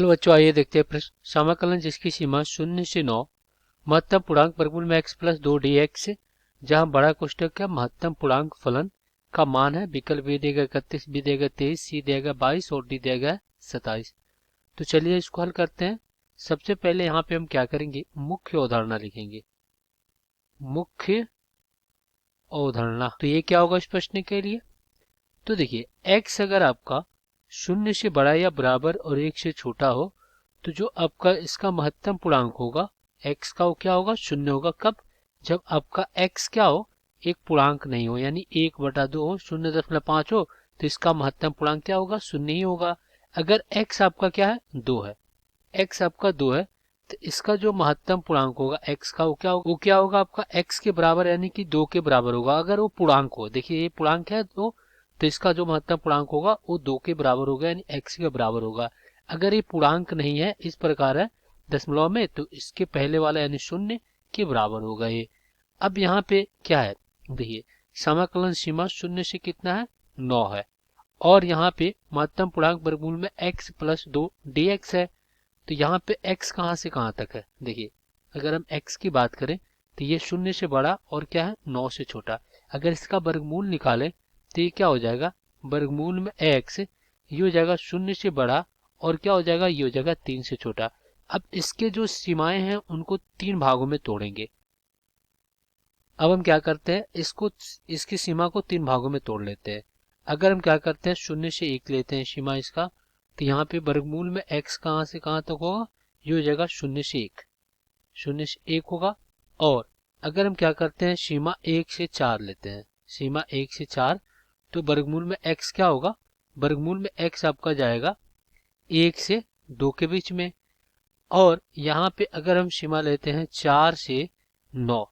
चलो बच्चों आइए देखते हैं प्रश्न। समाकलन जिसकी सीमा 0 से 9, महत्तम पूर्णांक वर्गमूल में x प्लस 2 dx, जहां बड़ा कोष्टक का महत्तम पूर्णांक फलन का मान है। विकल्प ए देगा 31, बी देगा 23, सी देगा 22 और डी देगा 27। तो चलिए इसको हल करते हैं। सबसे पहले यहाँ पे हम क्या करेंगे, मुख्य अवधारणा लिखेंगे। मुख्य अवधारणा, तो ये क्या होगा इस प्रश्न के लिए। तो देखिए x अगर आपका 0 से बड़ा या बराबर और 1 से छोटा हो, तो जो आपका इसका महत्तम पूर्णांक होगा x का, वो क्या होगा, 0 होगा। कब, जब आपका x क्या हो, एक पूर्णांक नहीं हो, यानी 1/2 हो, 0.5 हो, तो इसका महत्तम पूर्णांक क्या होगा, 0 ही होगा। अगर x आपका क्या है, 2 है, x आपका 2 है, तो इसका जो महत्तम पूर्णांक होगा x का, वो क्या होगा आपका x के बराबर, यानी कि 2 के बराबर होगा। अगर वो पूर्णांक हो, देखिए ये पूर्णांक है तो इसका जो महत्तम पूर्णांक होगा वो 2 के बराबर होगा, यानी x के बराबर होगा। अगर ये पूर्णांक नहीं है, इस प्रकार है दशमलव में, तो इसके पहले वाला यानी 0 के बराबर होगा ये। अब यहाँ पे क्या है, देखिए समाकलन सीमा 0 से कितना है, 9 है, और यहाँ पे महत्तम पूर्णांक वर्गमूल में x प्लस 2 dx है। तो यहाँ पे x कहाँ से कहाँ तक है, देखिए अगर हम x की बात करें तो ये 0 से बड़ा और क्या है, 9 से छोटा। अगर इसका वर्गमूल निकालें तो ये क्या हो जाएगा, वर्गमूल में x, ये हो जाएगा 0 से बड़ा और क्या हो जाएगा, ये हो जाएगा 3 से छोटा। अब इसके जो सीमाएं हैं उनको 3 भागों में तोड़ेंगे। अब हम क्या करते हैं, इसकी सीमा को 3 भागों में तोड़ लेते हैं। अगर हम क्या करते हैं, 0 से 1 लेते हैं सीमा इसका, तो यहाँ पे वर्गमूल में x कहाँ से कहाँ तक होगा, ये हो जाएगा 0 से 1, 0 से 1 होगा। और अगर हम क्या करते हैं, सीमा 1 से 4 लेते हैं, सीमा 1 से 4, तो वर्गमूल में x क्या होगा, वर्गमूल में x आपका जाएगा 1 से 2 के बीच में। और यहाँ पे अगर हम सीमा लेते हैं 4 से 9,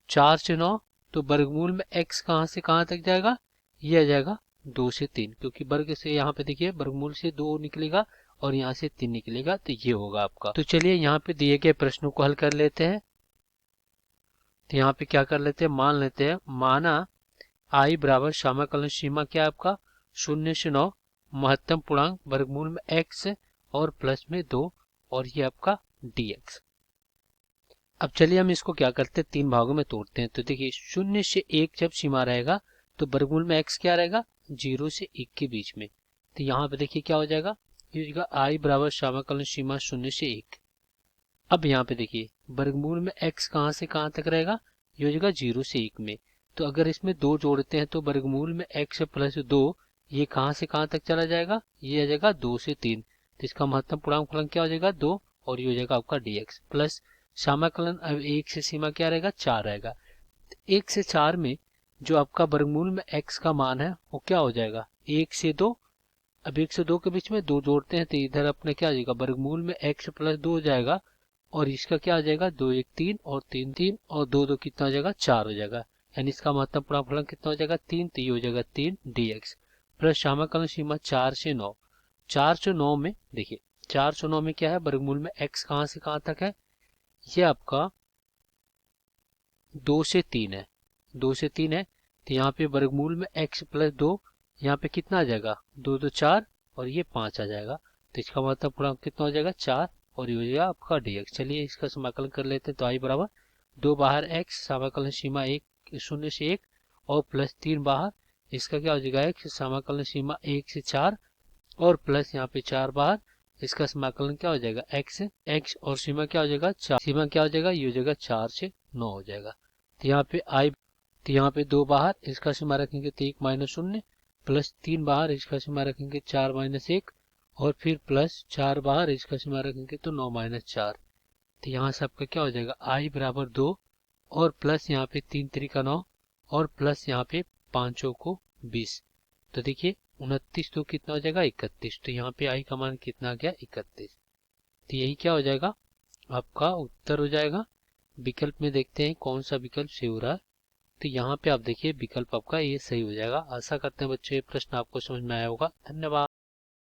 4 से 9, तो वर्गमूल में x कहाँ से कहाँ तक जाएगा, ये आ जाएगा 2 से 3, क्योंकि वर्ग से यहाँ पे देखिए वर्गमूल से 2 निकलेगा और यहाँ से 3 निकलेगा, तो ये होगा आपका। तो चलिए यहाँ पे दिए गए प्रश्नों को हल कर लेते हैं। तो यहाँ पे क्या कर लेते हैं, मान लेते हैं, माना i बराबर समाकलन सीमा क्या आपका 0 से 9, महत्तम पूर्णांक वर्गमूल में x और प्लस में 2 और ये आपका dx। अब चलिए हम इसको क्या करते हैं, 3 भागों में तोड़ते हैं। तो देखिए 0 से 1 जब सीमा रहेगा तो वर्गमूल में x क्या रहेगा, 0 से 1 के बीच में। तो यहाँ पे देखिए क्या हो जाएगा, ये हो जाएगा i बराबर समाकलन सीमा 0 से 1। अब यहाँ पे देखिए वर्गमूल में x कहाँ से कहाँ तक रहेगा, ये हो जाएगा 0 से 1 में। तो अगर इसमें 2 जोड़ते हैं तो वर्गमूल में x प्लस 2, ये कहाँ से कहाँ तक चला जाएगा, ये आ जाएगा 2 से 3। तो इसका महत्तम पूर्णांक फलन क्या हो जाएगा, 2, और ये हो जाएगा आपका dx प्लस समाकलन। अब 1 से सीमा क्या रहेगा, 4 रहेगा। 1 से 4 में जो आपका वर्गमूल में x का मान है वो क्या हो जाएगा, 1 से 2। अब 1 से 2 के बीच में 2 जोड़ते हैं तो इधर अपने क्या आ जाएगा, वर्गमूल में x प्लस 2 हो जाएगा, और इसका क्या आ जाएगा, 2 1 3 और 3 3 और 2 2 कितना हो जाएगा, 4 हो जाएगा। यानी इसका महत्तम पूर्णांक फलन कितना हो जाएगा, 3, तो ये हो जाएगा 3 dx प्लस समाकलन सीमा 4 से 9। 4 से 9 में देखिए 4 से 9 में क्या है, वर्गमूल में x कहाँ से कहाँ तक है, ये आपका 2 से 3 है, 2 से 3 है। तो यहाँ पे वर्गमूल में x प्लस 2, यहाँ पे कितना आ जाएगा, 2 2 4 और ये 5 आ जाएगा। तो इसका मतलब पूर्णांक कितना हो जाएगा, 4, और ये हो जाएगा आपका dx। चलिए इसका समाकलन कर लेते हैं। तो i बराबर 2 बाहर x, समाकलन सीमा 1 0 से 1 और प्लस 3 बाहर, इसका क्या हो जाएगा x, समाकलन सीमा 1 से 4 और प्लस यहाँ पे 4 बाहर, इसका समाकलन क्या हो जाएगा x और सीमा क्या हो जाएगा 4, सीमा क्या हो जाएगा, ये हो जाएगा 4 से 9 हो जाएगा। तो यहाँ पे तो यहाँ पे 2 बाहर, इसका सीमा रखेंगे तो 1 माइनस 0, प्लस 3 बाहर, इसका सीमा रखेंगे 4 माइनस 1, और फिर प्लस 4 बाहर, इसका सीमा रखेंगे तो 9 माइनस 4। तो यहाँ से आपका क्या हो जाएगा, i बराबर 2 और प्लस यहाँ पे 3 3 9 और प्लस यहाँ पे 5 को 20। तो देखिए 29 तो कितना हो जाएगा, 31। तो यहाँ पे i का मान कितना आ गया, 31। तो यही क्या हो जाएगा, आपका उत्तर हो जाएगा। विकल्प में देखते हैं कौन सा विकल्प सही हो रहा है। तो यहाँ पे आप देखिए विकल्प आपका ये सही हो जाएगा। आशा करते हैं बच्चों ये प्रश्न आपको समझ में आया होगा। धन्यवाद।